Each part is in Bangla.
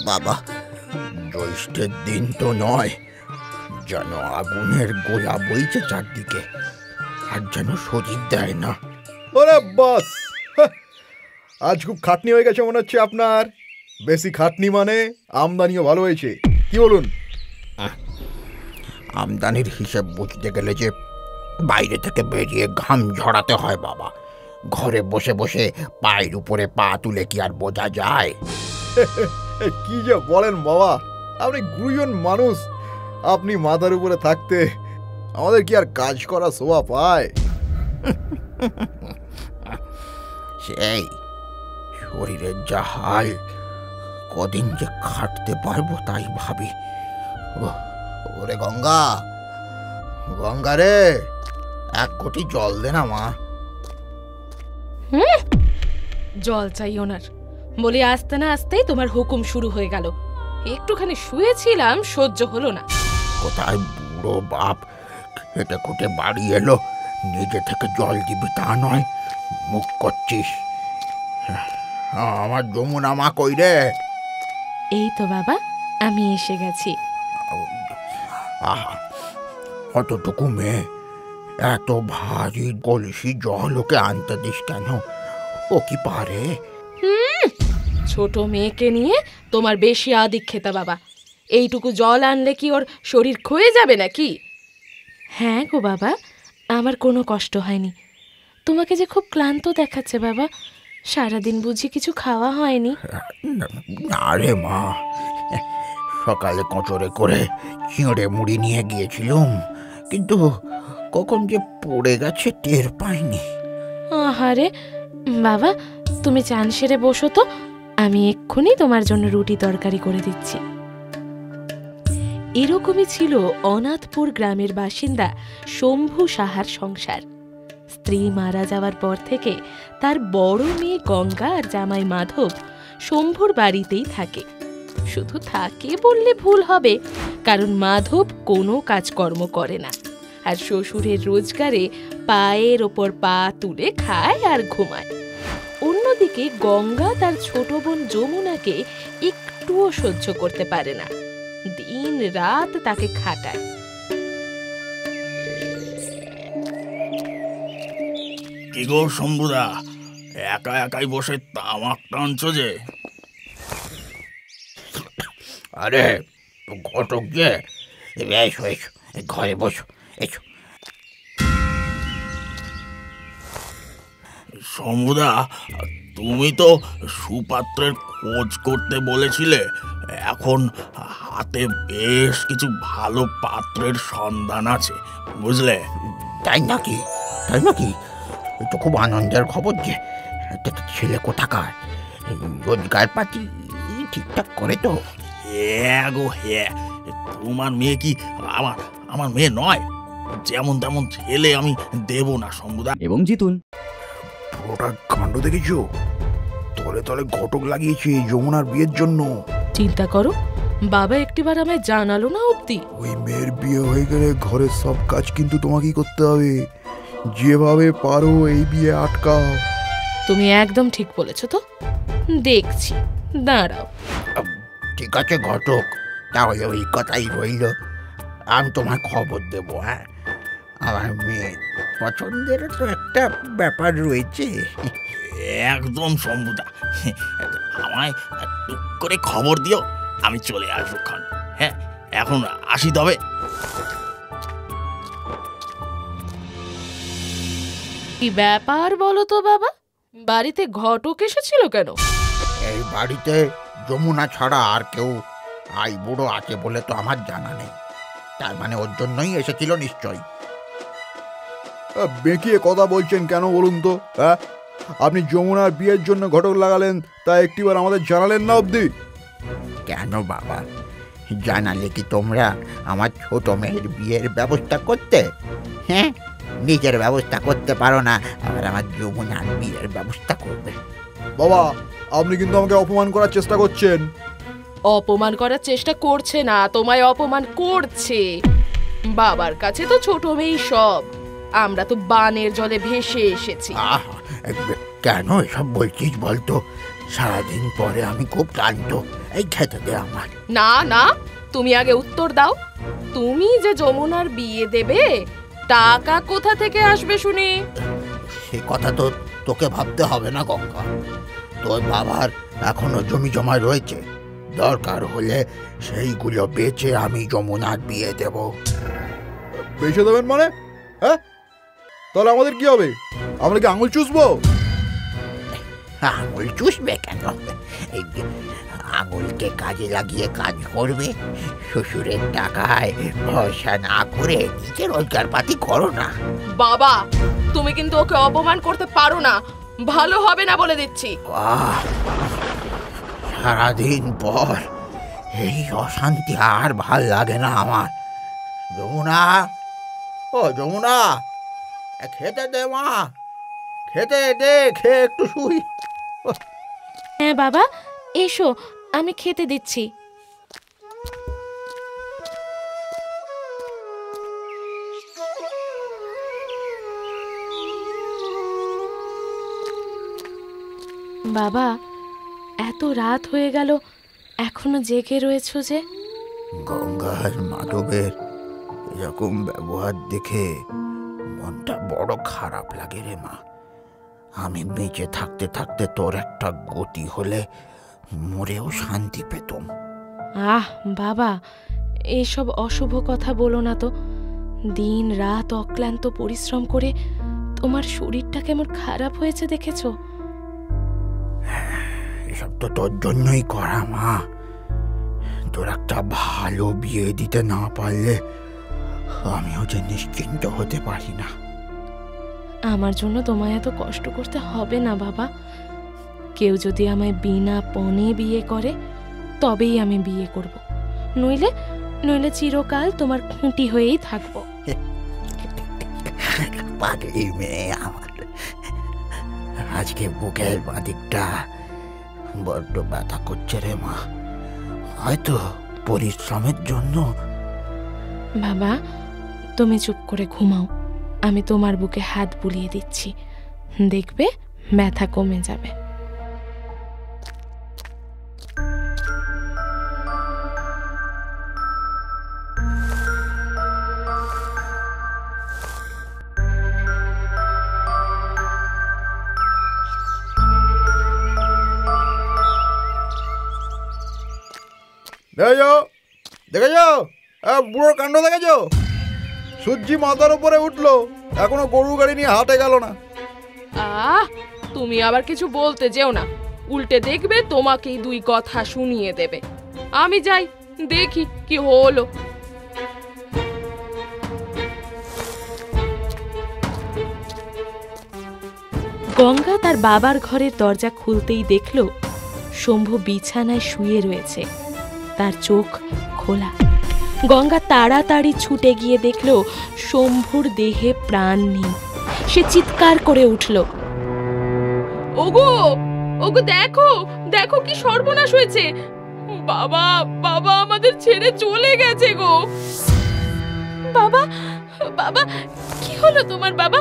বাবা, জ্যৈষ্ঠের দিন তো নয়, যেন আগুনের গোলা বইছে চারদিকে, আর যেন শরীর দেয় না। ওরে বাস, আজ খুব খাটনি হয়ে গেছে মনে হচ্ছে আপনার। বেশি খাটনি মানে আমদানিও ভালো হয়েছে, কি বলুন? আমদানির হিসেব বুঝতে গেলে যে বাইরে থেকে বেরিয়ে ঘাম ঝরাতে হয় বাবা। ঘরে বসে বসে পায়ের উপরে পা তুলে কি আর বোঝা যায়? কি যে বলেন বাবা, আপনি গুরুজন মানুষ। আপনি মাথার উপরে থাকতে আমাদের কি আর কাজ করা শোভা পায়? সেই শরীরের যা হাল, কদিন যে খাটতে পারবো তাই ভাবি। ওরে গঙ্গা, গঙ্গা রে, এক কোটি জল দে না মা। জল চাই ওনার বলে আসতে না আসতেই তোমার হুকুম শুরু হয়ে গেল। একটুখানি শুয়েছিলাম, সহ্য হলো না। কোথায় বুড়ো বাপ খেটে খুটে বাড়ি এলো, নিজে থেকে জল দিবি তা নয়, মুখ করছিস। আমার যমুনা মা কই রে? এই তো বাবা, আমি এসে গেছি। আহা, অতটুকু মেয়ে, এত ভারী কলসি জল ওকে আনতে দিস কেন? ও কি পারে? ছোট মেয়েকে নিয়ে তোমার বেশি আদিক্ষেতা বাবা। এইটুকু জল আনলে কি ওর শরীর ক্ষয়ে যাবে নাকি? হ্যাঁ গো বাবা, আমার কোনো কষ্ট হয়নি। তোমাকে যে খুব ক্লান্ত দেখাচ্ছে বাবা, সারাদিন বুঝি কিছু খাওয়া হয়নি? না রে মা, সকালে কোঁচড়ে করে চিঁড়ে মুড়ি নিয়ে গিয়েছিলুম, কিন্তু কখন যে পড়ে গেছে টের পাইনি। আহারে বাবা, তুমি চান সেরে বসো তো, আমি এক্ষুনি তোমার জন্য রুটি তরকারি করে দিচ্ছি। এরকমই ছিল অনাথপুর গ্রামের বাসিন্দা শম্ভু সাহার সংসার। স্ত্রী মারা যাওয়ার পর থেকে তার বড় মেয়ে গঙ্গা আর জামাই মাধব শম্ভুর বাড়িতেই থাকে। শুধু থাকে বললে ভুল হবে, কারণ মাধব কোনো কাজকর্ম করে না, আর শ্বশুরের রোজগারে পায়ের ওপর পা তুলে খায় আর ঘুমায়। অন্যদিকে গঙ্গা তার ছোট বোন যমুনাকে একটুও সহ্য করতে পারে না, দিন রাত তাকে খাটায়। কি গো শম্ভুদা, একা একাই বসে তামাক টানছ যে? আরে ঘটক যে, এসো এসো, ঘরে বসো, এসো। শম্ভুদা, তুমি তো সুপাত্রের খোঁজ করতে বলেছিলে, এখন হাতে বেশ কিছু ভালো পাত্রের সন্ধান আছে, বুঝলে? তাই নাকি? তাই নাকি? তো খুব আনন্দের খবর যে। ছেলে কোথাকার? রোজগার পাতি ঠিকঠাক করে তো? হ্যাঁ গো হ্যাঁ, তোমার মেয়ে কি আমার আমার মেয়ে নয়? যেমন তেমন ছেলে আমি দেব না শম্ভুদা। এবং জিতুন। পুরোটা কাণ্ড দেখেছো? তলে তলে ঘটক লাগিয়েছে যমুনার বিয়ের জন্য। চিন্তা করো, বাবা একটিবার আমায় জানালো না অবধি। ওই মেয়ের বিয়ে হয়ে গেলে ঘরের সব কাজ কিন্তু তোমাকেই করতে হবে। যেভাবে পারো এই বিয়ে আটকাও। তুমি একদম ঠিক বলেছো তো, দেখছি, দাঁড়াও। ঠিক আছে ঘটক, তাহলে ওই কথাই রইল। আমি তোমার খবর দেবো। হ্যাঁ, আমার মেয়ে পছন্দের তো একটা ব্যাপার রয়েছে। একদম শম্ভুদা, আমায় টুক করে খবর দিও, আমি চলে আসবো ক্ষণ। হ্যাঁ, এখন আসি তবে। কি ব্যাপার বলো তো বাবা, বাড়িতে ঘটক এসেছিল কেন? এই বাড়িতে যমুনা ছাড়া আর কেউ আই বুড়ো আছে বলে তো আমার জানা নেই। তার মানে ওর জন্যই এসেছিল নিশ্চয়ই। বেঁকিয়ে কথা বলছেন কেন বলুন তো? হ্যাঁ, আপনি যমুনার বিয়ের জন্য ঘটক লাগালেন, তা একটিবার আমাদের জানালেন না অবধি? কেন বাবা, জানালে কি তোমরা আমার ছোট মেয়ের বিয়ের ব্যবস্থা করতে? হ্যাঁ, নিজের ব্যবস্থা করতে পারো না, আবার আমার যমুনার বিয়ের ব্যবস্থা করবে? বাবা, আপনি কিন্তু আমাকে অপমান করার চেষ্টা করছেন। অপমান করার চেষ্টা করছে না, তোমায় অপমান করছে। বাবার কাছে তো ছোট মেয়ে সব, আমরা তো বানের জলে ভেসে এসেছি। কেন এসব বলছিস বলতো? সারাদিন পরে আমি খুব ক্লান্ত, এই খেতে দে আমার। না না, তুমি আগে উত্তর দাও। তুমি যে যমুনার বিয়ে দেবে, টাকা কোথা থেকে আসবে শুনি? সে কথা তো তোকে ভাবতে হবে না গঙ্গা। তোর বাবার এখনো জমি জমা রয়েছে, দরকার হলে সেইগুলো বেচে আমি যমুনার বিয়ে দেব। বেঁচে দেবেন মানে? হ্যাঁ, তাহলে আমাদের কি হবে? আমরা কি আঙুল চুষবো? আঙুল চুষবে কেন? এই যে আঙুলকে কাজে লাগিয়ে কাজ করবে, শ্বশুরের টাকায় ভরসা না করে নিজে রোজগার পাতি করো না। বাবা, তুমি কিন্তু ওকে অপমান করতে পারো না, ভালো হবে না বলে দিচ্ছি। আহ, সারাদিন পর এই অশান্তি আর ভাল লাগে না আমার। যমুনা, ও যমুনা, খেতে দে মা, খেতে দে, খেয়ে একটু শুই। হ্যাঁ বাবা, এসো, আমি খেতে দিচ্ছি। বাবা, এত রাত হয়ে গেল, এখনো জেগে রয়েছো যে? গঙ্গার মাধবের এরকম ব্যবহার দেখে মনটা বড় খারাপ লাগে রে মা। আমি বেঁচে থাকতে থাকতে তোর একটা গতি হলে মরেও শান্তি পেতাম। আহ বাবা, এইসব অশুভ কথা বলো না তো। দিন রাত অক্লান্ত পরিশ্রম করে তোমার শরীরটা কেমন খারাপ হয়েছে দেখেছো? এসব তো তোর জন্যই করা মা। তোর একটা ভালো বিয়ে দিতে না পারলে আমিও যে নিশ্চিন্ত হতে পারি না। আমার জন্য তোমায় এত কষ্ট করতে হবে না বাবা। কেউ যদি আমায় বিনা পণে বিয়ে করে, তবেই আমি বিয়ে করব। নইলে নইলে চিরকাল তোমার খুঁটি হয়েই থাকবো। পাগলি মেয়ে আমার। আজকে বুকের বাদিকটা বড্ড ব্যথা করছে রে মা, হয়তো পরিশ্রমের জন্য। বাবা, তুমি চুপ করে ঘুমাও, আমি তোমার বুকে হাত বুলিয়ে দিচ্ছি, দেখবে ব্যথা কমে যাবে। দেখেছো, দেখেছো বুড়োর কাণ্ড দেখেছো? সূর্যি মাথার উপরে উঠলো, এখনো গরু গাড়ি নিয়ে হাটে গেল না। আহ, তুমি আবার কিছু বলতে যেও না, উল্টে দেখবে তোমাকেই দুই কথা শুনিয়ে দেবে। আমি যাই, দেখি কি হলো। গঙ্গা তার বাবার ঘরের দরজা খুলতেই দেখল শম্ভু বিছানায় শুয়ে রয়েছে, তার চোখ খোলা। গঙ্গা তাড়াতাড়ি ছুটে গিয়ে দেখল শম্ভুর দেহে প্রাণ নেই। সে চিৎকার করে উঠল, ওগো ওগো, দেখো দেখো কি সর্বনাশ হয়েছে! বাবা বাবা আমাদের ছেড়ে চলে গেছে গো। বাবা বাবা, কি হলো তোমার বাবা?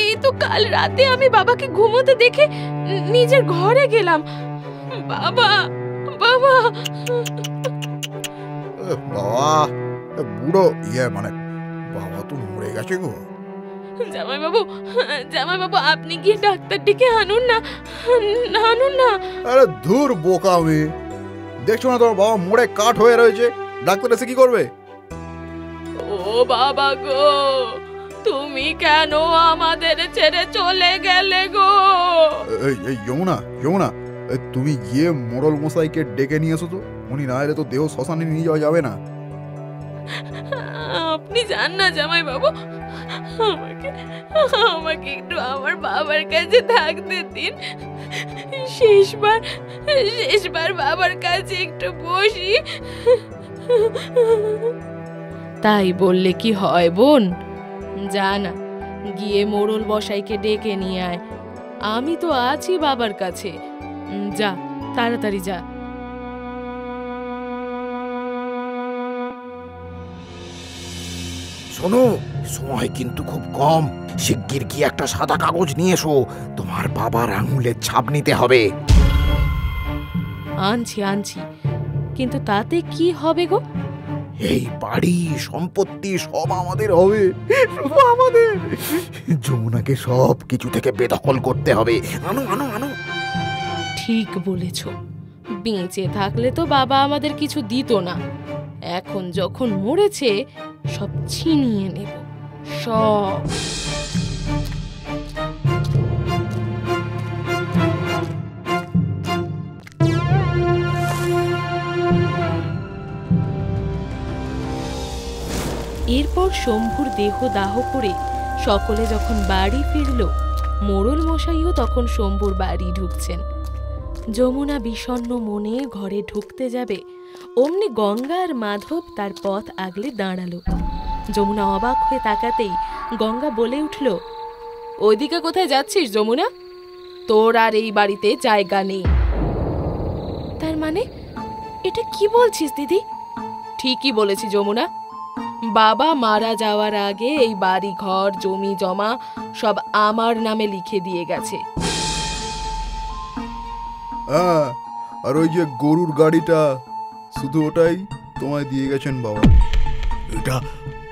এই তো কাল রাতে আমি বাবাকে ঘুমোতে দেখে নিজের ঘরে গেলাম। বাবা বাবা। বাবা, বুড়ো মানে বাবা তো মরে গেছে গো। জামাইবাবু, জামাইবাবু, আপনি গিয়ে ডাক্তার ডেকে আনুন না, আনুন না। আরে ধুর বোকা মেয়ে, দেখছো না তোমার বাবা মরে কাঠ হয়ে রয়েছে, ডাক্তার এসে কি করবে? ও বাবা গো, তুমি কেন আমাদের ছেড়ে চলে গেলে গো? এই যমুনা, যমুনা, তুমি গিয়ে মোড়ল মশাইকে ডেকে নিয়ে এসো তো, উনি না এলে তো দেহ শ্মশানে নিয়ে যাওয়া যাবে না। আপনি যান না জামাইবাবু, আমাকে একটু আমার বাবার কাছে থাকতে দিন। শেষবার বাবার কাছে একটু বসি। তাই বললে কি হয় বোন? যা না, গিয়ে মোড়ল বসাইকে ডেকে নিয়ে আয়। আমি তো আছি বাবার কাছে, যা তাড়াতাড়ি যা। শোনো সময় কিন্তু খুব কম। শিগগির কি একটা সাদা কাগজ নিয়ে এসো, তোমার বাবার আঙুলের ছাপ নিতে হবে। আনছি আনছি, কিন্তু তাতে কি হবে গো? এই বাড়ি সম্পত্তি সব আমাদের হবে, শুধু আমাদের। যমুনাকে সব কিছু থেকে বেদখল করতে হবে। আনো আনো আনো। ঠিক বলেছ, বেঁচে থাকলে তো বাবা আমাদের কিছু দিত না, এখন যখন মরেছে সব ছিনিয়ে নেব সব। এরপর শম্ভুর দেহ দাহ করে সকলে যখন বাড়ি ফিরল, মোড়ল মশাইও তখন শম্ভুর বাড়ি ঢুকছেন। যমুনা বিষণ্ণ মনে ঘরে ঢুকতে যাবে, অমনি গঙ্গা আর মাধব তার পথ আগলে দাঁড়ালো। যমুনা অবাক হয়ে তাকাতেই গঙ্গা বলে উঠল, ওইদিকে কোথায় যাচ্ছিস যমুনা? তোর আর এই বাড়িতে জায়গা নেই। তার মানে এটা কি বলছিস দিদি? ঠিকই বলেছি যমুনা, বাবা মারা যাওয়ার আগে এই বাড়ি ঘর জমি জমা সব আমার নামে লিখে দিয়ে গেছে। হ্যাঁ, আর ওই যে গরুর গাড়িটা, শুধু ওটাই তোমায় দিয়ে গেছেন বাবা। এটা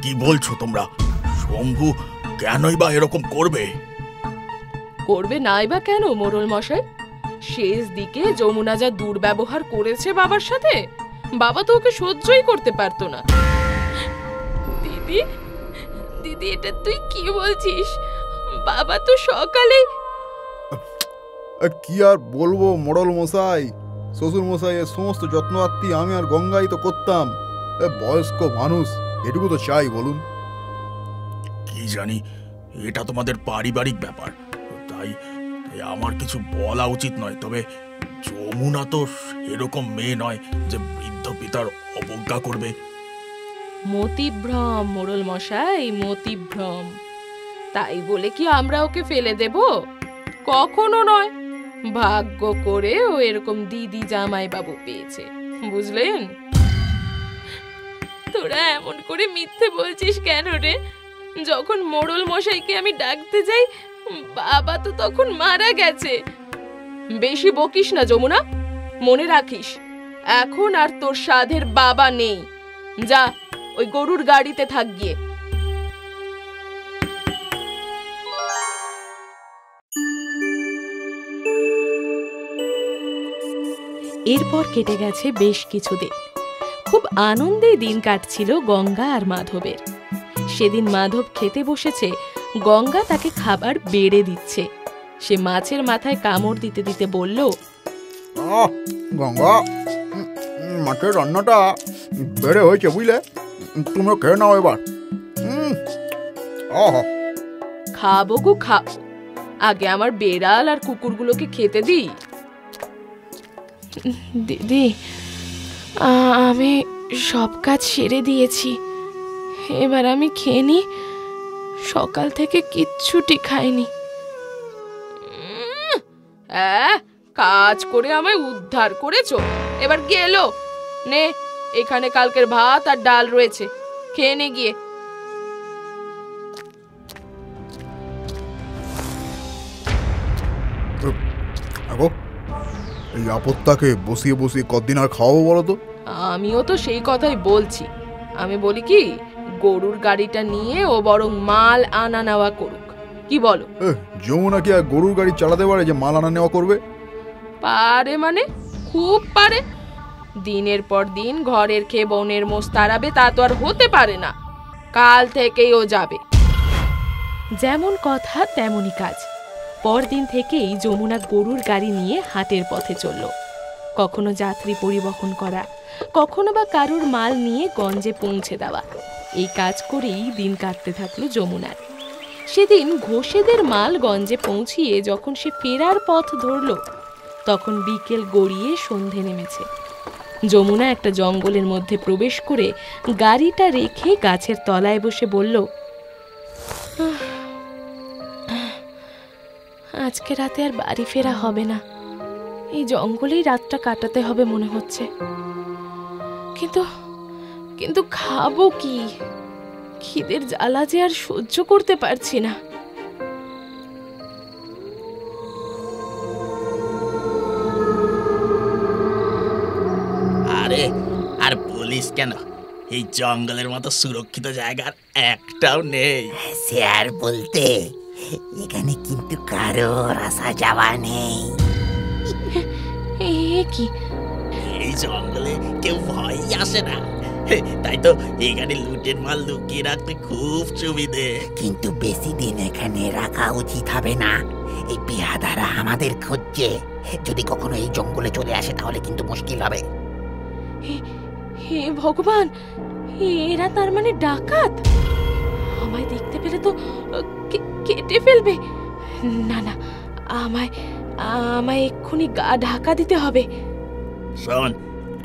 কি বলছো তোমরা? শম্ভু কেনই বা এরকম করবে? করবে নাই বা কেন মোড়ল মশাই? শেষ দিকে যমুনা যা দুর্ব্যবহার করেছে বাবার সাথে, বাবা তো ওকে সহ্যই করতে পারতো না। দিদি দিদি, এটা তুই কি বলছিস? বাবা তো সকালে। কি আর বলবো মোড়ল মশাই, শ্বশুর মশাই, এর সমস্ত যত্নআত্তি আমি আর গঙ্গাই তো করতাম। বয়স্ক মানুষ, এটুকু তো চাই বলুন। কি জানি, এটা তোমাদের পারিবারিক ব্যাপার, তাই আমার কিছু বলা উচিত নয়। তবে যমুনা তো এরকম মেয়ে নয় যে বৃদ্ধ পিতার অবজ্ঞা করবে। মতিভ্রম মোড়ল মশাই, মতিভ্রম। তাই বলে কি আমরা ওকে ফেলে দেব? কখনো নয়। ভাগ্য করে ও এরকম দিদি জামাই বাবু পেয়েছে, বুঝলেন? তোরা এমন করে মিথ্যে বলছিস কেন রে? যখন মোড়ল মশাইকে আমি ডাকতে যাই, বাবা তো তখন মারা গেছে। বেশি বকিস না যমুনা, মনে রাখিস এখন আর তোর সাধের বাবা নেই। যা ওই গরুর গাড়িতে থাক গিয়ে। এরপর কেটে গেছে বেশ কিছুদিন। খুব আনন্দে দিন কাটছিল গঙ্গা আর মাধবের। সেদিন মাধব খেতে বসেছে, গঙ্গা তাকে খাবার বেড়ে দিচ্ছে। সে মাছের মাথায় কামড় দিতে দিতে বলল, গঙ্গা, মাছের রান্নাটা বেড়ে হয়েছে বুঝলে, তোমরা খেয়ে নাও এবার। খাবো গো খাবো, আগে আমার বেড়াল আর কুকুরগুলোকে খেতে দিই। দিদি, আমি সব কাজ সেরে দিয়েছি, এবার আমি খেয়ে নি। সকাল থেকে কিচ্ছুটি খাইনি। কাজ করে আমায় উদ্ধার করেছো, এবার গেল নে, এখানে কালকের ভাত আর ডাল রয়েছে, খেয়ে নে গিয়ে। এই আপদটাকে বসিয়ে বসিয়ে কতদিন আর খাওয়াবো বলো তো? আমিও তো সেই কথাই বলছি। আমি বলি কি, গরুর গাড়িটা নিয়ে ও বরং মাল আনা নেওয়া করুক, কি বলো? যমুনা কি আর গরুর গাড়ি চালাতে পারে যে মাল আনা নেওয়া করবে? পারে মানে খুব পারে। দিনের পর দিন ঘরের খেয়ে বনের মোষ তাড়াবে তা তো আর হতে পারে না। কাল থেকেই ও যাবে। যেমন কথা তেমনই কাজ। পরদিন থেকেই যমুনা গরুর গাড়ি নিয়ে হাটের পথে চলল। কখনো যাত্রী পরিবহন করা, কখনো বা কারুর মাল নিয়ে গঞ্জে পৌঁছে দেওয়া, এই কাজ করেই দিন কাটতে থাকলো যমুনার। সেদিন ঘোষেদের মাল গঞ্জে পৌঁছিয়ে যখন সে ফেরার পথ ধরল, তখন বিকেল গড়িয়ে সন্ধে নেমেছে। যমুনা একটা জঙ্গলের মধ্যে প্রবেশ করে গাড়িটা রেখে গাছের তলায় বসে বলল, আজকে রাতে আর বাড়ি ফেরা হবে না, এই জঙ্গলেই রাতটা কাটাতে হবে মনে হচ্ছে। কিন্তু কিন্তু খাবো কি? খিদের জ্বালা যে আর সহ্য করতে পারছি না। আরে আর বলিস কেন, এই জঙ্গলের মতো সুরক্ষিত জায়গার একটাও নেই। সে আর বলতে, এখানে কিন্তু কারোর আসা যাওয়া নেই। এ কি? এই জঙ্গলে কেউ ভয়ই আসে না, তাই তো এখানে লুটের মাল লুকিয়ে রাখতে খুব সুবিধে। কিন্তু বেশি দিন এখানে রাখা উচিত হবে না। এই পেয়াদারা আমাদের খুঁজছে। যদি কখনো এই জঙ্গলে চলে আসে তাহলে কিন্তু মুশকিল হবে। হে ভগবান, এরা তার মানে ডাকাত। আমায় দেখতে পেলে তো কেটে ফেলবে। না না, আমায় এক্ষুনি গা ঢাকা দিতে হবে। শোন,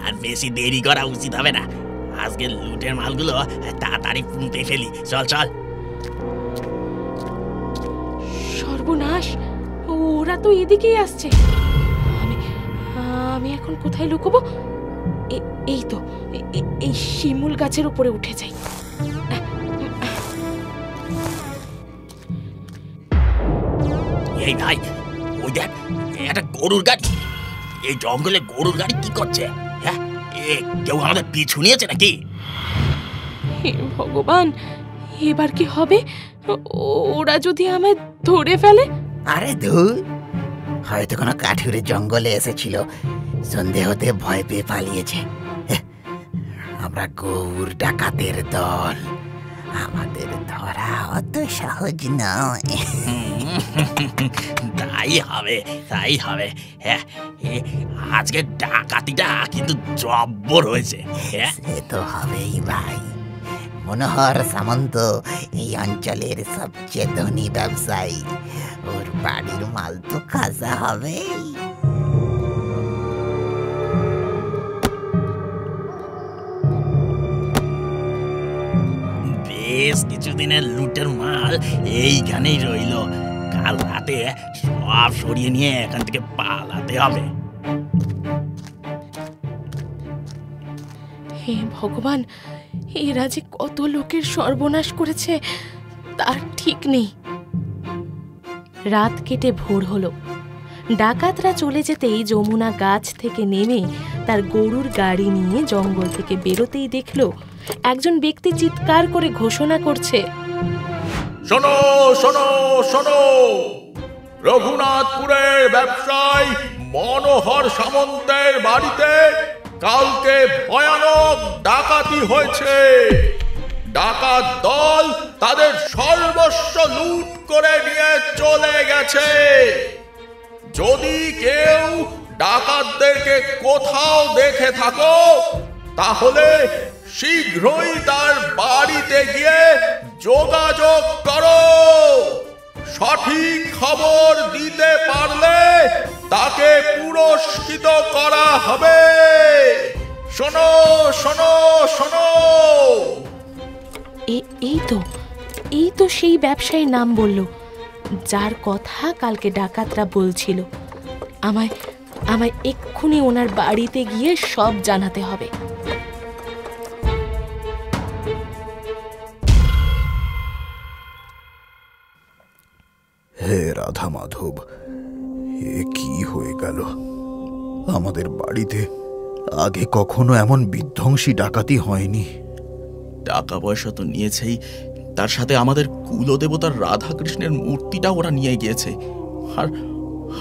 আর বেশি দেরি করা উচিত হবে না। আজকে লুটের মালগুলো তাড়াতাড়ি পুঁতে ফেলি। চল চল। সর্বনাশ, ওরা তো এদিকেই আসছে। আমি এখন কোথায় লুকোবো? এই তো, এই শিমুল গাছের উপরে উঠে যাই। এই ভাই, ওই দেখ, একটা গরুর গাড়ি। এই জঙ্গলে গরুর গাড়ি কি করছে? হ্যাঁ, কেউ আমাদের পিছু নিয়েছে নাকি? হে ভগবান, এবার কি হবে? ওরা যদি আমায় ধরে ফেলে? আরে ধুর, হয়তো কোনো কাঠুরে জঙ্গলে এসেছিল, সন্ধে হতে ভয় পেয়ে পালিয়েছে। আমরা গৌর ডাকাতের দল, আমাদের ধরা অত সহজ নয়। তাই হবে, তাই হবে। হ্যাঁ, আজকে ডাকাতিটা কিন্তু জব্বর হয়েছে। সে তো হবেই ভাই। মনোহর সামন্ত এই অঞ্চলের সবচেয়ে ধনী ব্যবসায়ী, ওর বাড়ির মাল তো খাজা হবেই। বেশ কিছুদিনের লুটের মাল এইখানেই রইল। কাল রাতে সব সরিয়ে নিয়ে এখান থেকে পালাতে হবে। হে ভগবান, এরা যে কত লোকের সর্বনাশ করেছে তার ঠিক নেই। রাত কেটে ভোর হলো। ডাকাতরা চলে যেতেই যমুনা গাছ থেকে নেমে তার গরুর গাড়ি নিয়ে জঙ্গল থেকে বেরোতেই দেখলো একজন ব্যক্তি চিৎকার করে ঘোষণা করছে, শোনো শোনো শোনো, রঘুনাথপুরের ব্যবসায়ী মনোহর সামন্তের বাড়িতে কালকে ভয়ানক ডাকাতি হয়েছে। ডাকাত দল তাদের সর্বস্ব লুট করে নিয়ে চলে গেছে। যদি কেউ ডাকাতদেরকে কোথাও দেখে থাকো তাহলে শীঘ্রই তার বাড়িতে গিয়ে যোগাযোগ করো। সঠিক খবর দিতে পারলে তাকে পুরস্কৃত করা হবে। শোনো শোনো শোনো। এই তো সেই ব্যবসায়ীর নাম বলল যার কথা কালকে ডাকাতরা বলছিল। আমায় এক্ষুনি ওনার বাড়িতে গিয়ে সব জানাতে হবে। হে রাধা মাধব, এ কি হয়ে গেল? আমাদের বাড়িতে আগে কখনো এমন বিধ্বংসী ডাকাতি হয়নি। টাকা পয়সা তো নিয়েছেই, তার সাথে আমাদের কুলদেবতার রাধাকৃষ্ণের মূর্তিটা ওরা নিয়ে গিয়েছে।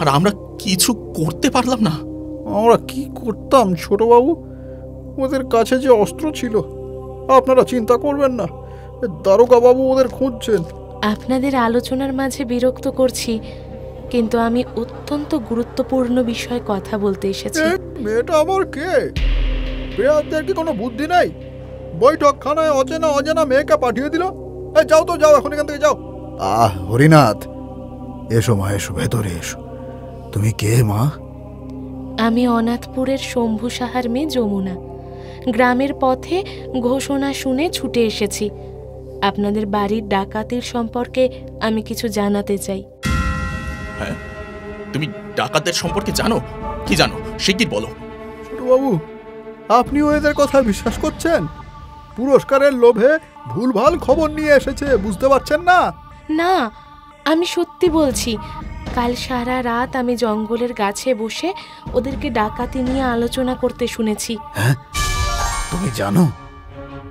আর আমরা কিছু করতে পারলাম না। আমরা কি করতাম ছোটবাবু? ওদের কাছে যে অস্ত্র ছিল। আপনারা চিন্তা করবেন না, দারোগা বাবু ওদের খুঁজছেন। আপনাদের আলোচনার মাঝে বিরক্ত করছি, কিন্তু আমি অত্যন্ত গুরুত্বপূর্ণ বিষয়ে কথা বলতে এসেছি। মেয়েটা আবার কে? বেয়াদের কি কোনো বুদ্ধি নাই? বৈঠকখানায় অচেনা অজানা মেয়েকে পাঠিয়ে দিল। যাও তো, যাও, এখন এখান থেকে যাও। হরিনাথ, এসো মা, এসো, ভেতরে এসো। তুমি কে মা? আমি অনাথপুরের শম্ভু সাহার মেয়ে যমুনা। গ্রামের পথে ঘোষণা শুনে ছুটে এসেছি। আপনাদের বাড়ির ডাকাতির সম্পর্কে আমি কিছু জানাতে চাই। হ্যাঁ, তুমি ডাকাতের সম্পর্কে জানো? কি জানো, সে কি বলো। ছোটবাবু, আপনিও এদের কথা বিশ্বাস করছেন? পুরস্কারের লোভে ভুলভাল খবর নিয়ে এসেছে, বুঝতে পারছেন না? না, আমি সত্যি বলছি। কাল সারা রাত আমি জঙ্গলের গাছে বসে ওদেরকে ডাকাতি নিয়ে আলোচনা করতে শুনেছি। হ্যাঁ,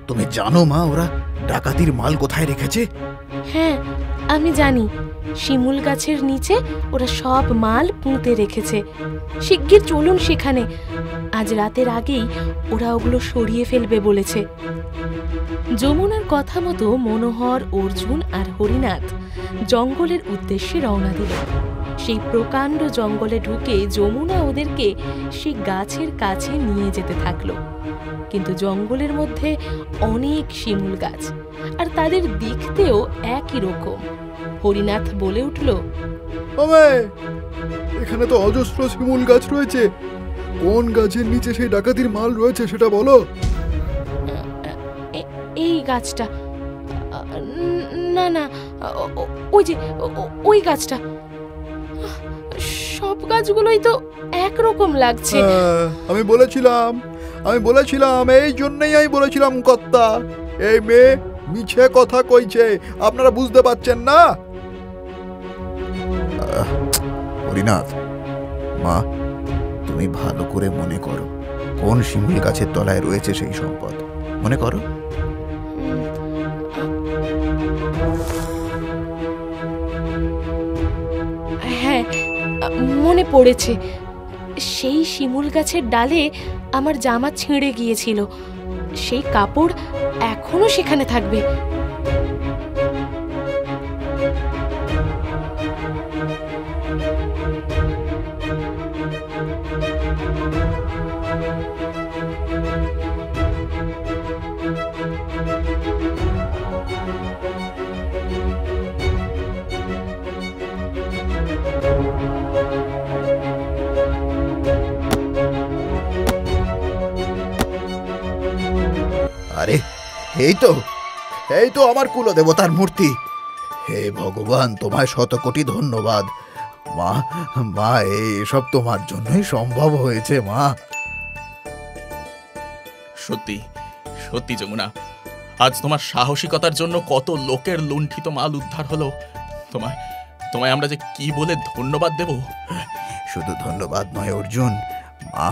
তুমি জানো মা ওরা ডাকাতির মাল কোথায় রেখেছে? হ্যাঁ, আমি জানি। শিমুল গাছের নিচে ওরা সব মাল পুঁতে রেখেছে। শিগগির চলুন সেখানে। আজ রাতের আগেই ওরা ওগুলো সরিয়ে ফেলবে বলেছে। যমুনার কথা মতো মনোহর, অর্জুন আর হরিনাথ জঙ্গলের উদ্দেশ্যে রওনা দিল। সেই প্রকাণ্ড জঙ্গলে ঢুকে যমুনা ওদেরকে সেই গাছের কাছে নিয়ে যেতে থাকলো। কিন্তু জঙ্গলের মধ্যে অনেক শিমুল গাছ, আর তাদের দেখতেও একই রকম। হরিনাথ বলে উঠল, এখানে তো অজস্র শিমুল গাছ রয়েছে। কোন গাছের নিচে সেই ডাকাতির মাল রয়েছে সেটা বলো। এই গাছটা। না না, ওই যে ওই গাছটা। সব গাছগুলোই তো একরকম লাগছে। আমি বলেছিলাম, এই জন্যই আমি বলেছিলাম কর্তা, এই মেয়ে মিছে কথা কইছে, আপনারা বুঝতে পারছেন না? হরিনাথ, মা তুমি ভালো করে মনে করো, কোন শিমুল গাছের তলায় রয়েছে সেই সম্পদ, মনে করো। হ্যাঁ, মনে পড়েছে। সেই শিমুল গাছের ডালে আমার জামা ছিঁড়ে গিয়েছিল। সেই কাপড় এখনো সেখানে থাকবে। আরে এই তো আমার কুলদেবতার মূর্তি। হে ভগবান, তোমায় শত কোটি ধন্যবাদ। মা এসব তোমার জন্যই সম্ভব হয়েছে মা। সত্যি সত্যি যমুনা, আজ তোমার সাহসিকতার জন্য কত লোকের লুণ্ঠিত মাল উদ্ধার হলো। তোমায় আমরা যে কি বলে ধন্যবাদ দেব। শুধু ধন্যবাদ নয় অর্জুন, মা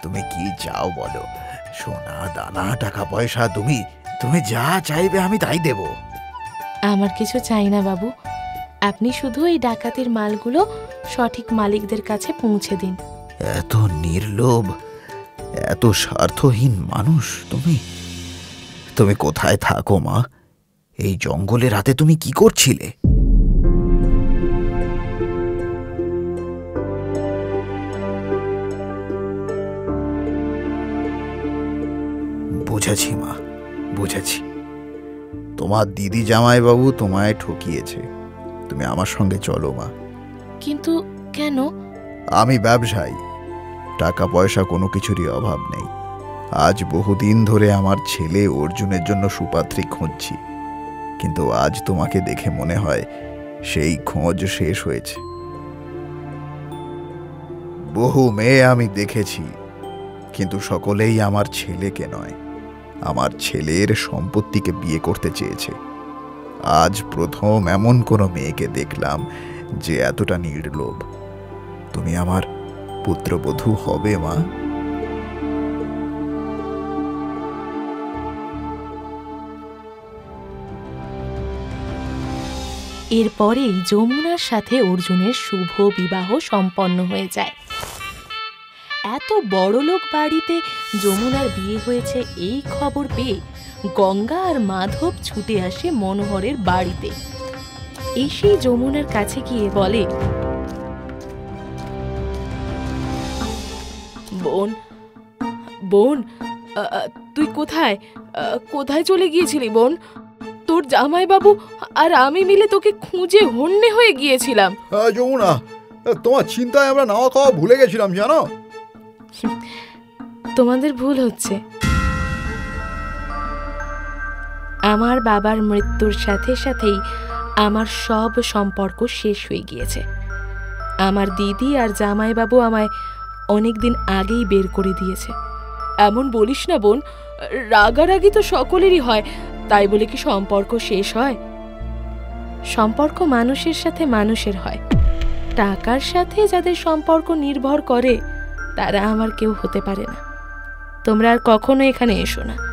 তুমি কি চাও বলো? সোনা দানা টাকা পয়সা, তুমি যা চাইবে আমি তাই দেব। আমার কিছু চাই না বাবু, আপনি শুধু এই ডাকাতির মালগুলো সঠিক মালিকদের কাছে পৌঁছে দিন। এত নির্লোভ, এত স্বার্থহীন মানুষ তুমি কোথায় থাকো মা? এই জঙ্গলে রাতে তুমি কি করছিলে? বুঝেছি মা, বুঝেছি। তোমার দিদি জামাইবাবু তোমায় ঠকিয়েছে। তুমি আমার সঙ্গে চলো মা। কিন্তু কেন? আমি ব্যবসায়ী, টাকা পয়সা কোনো কিছুরই অভাব নেই। আজ বহুদিন ধরে আমার ছেলে অর্জুনের জন্য সুপাত্রী খুঁজছি, কিন্তু আজ তোমাকে দেখে মনে হয় সেই খোঁজ শেষ হয়েছে। বহু মেয়ে আমি দেখেছি, কিন্তু সকলেই আমার ছেলেকে নয়, আমার ছেলের সম্পত্তিকে বিয়ে করতে চেয়েছে। আজ প্রথম এমন কোনো মেয়েকে দেখলাম যে এতটা নির্লোভ। তুমি আমার পুত্রবধূ হবে মা। এরপরেই যমুনার সাথে অর্জুনের শুভ বিবাহ সম্পন্ন হয়ে যায়। এত বড়লোক বাড়িতে যমুনার বিয়ে হয়েছে এই খবর পেয়ে গঙ্গা আর মাধব ছুটে আসে মনোহরের বাড়িতে। এসে যমুনার কাছে গিয়ে বলে, বোন বোন তুই কোথায় চলে গিয়েছিলি বোন? তোর জামাইবাবু আর আমি মিলে তোকে খুঁজে হন্যে হয়ে গিয়েছিলাম। যমুনা, তোমার চিন্তায় আমরা নাওয়া খাওয়া ভুলে গেছিলাম জানো। তোমাদের ভুল হচ্ছে। আমার বাবার মৃত্যুর সাথে সাথেই আমার সব সম্পর্ক শেষ হয়ে গিয়েছে। আমার দিদি আর জামাইবাবু আমায় অনেকদিন আগেই বের করে দিয়েছে। এমন বলিস না বোন, রাগারাগি তো সকলেরই হয়, তাই বলে কি সম্পর্ক শেষ হয়? সম্পর্ক মানুষের সাথে মানুষের হয়। টাকার সাথে যাদের সম্পর্ক নির্ভর করে তারা আমার কেউ হতে পারে না। তোমরা আর কখনো এখানে এসো না।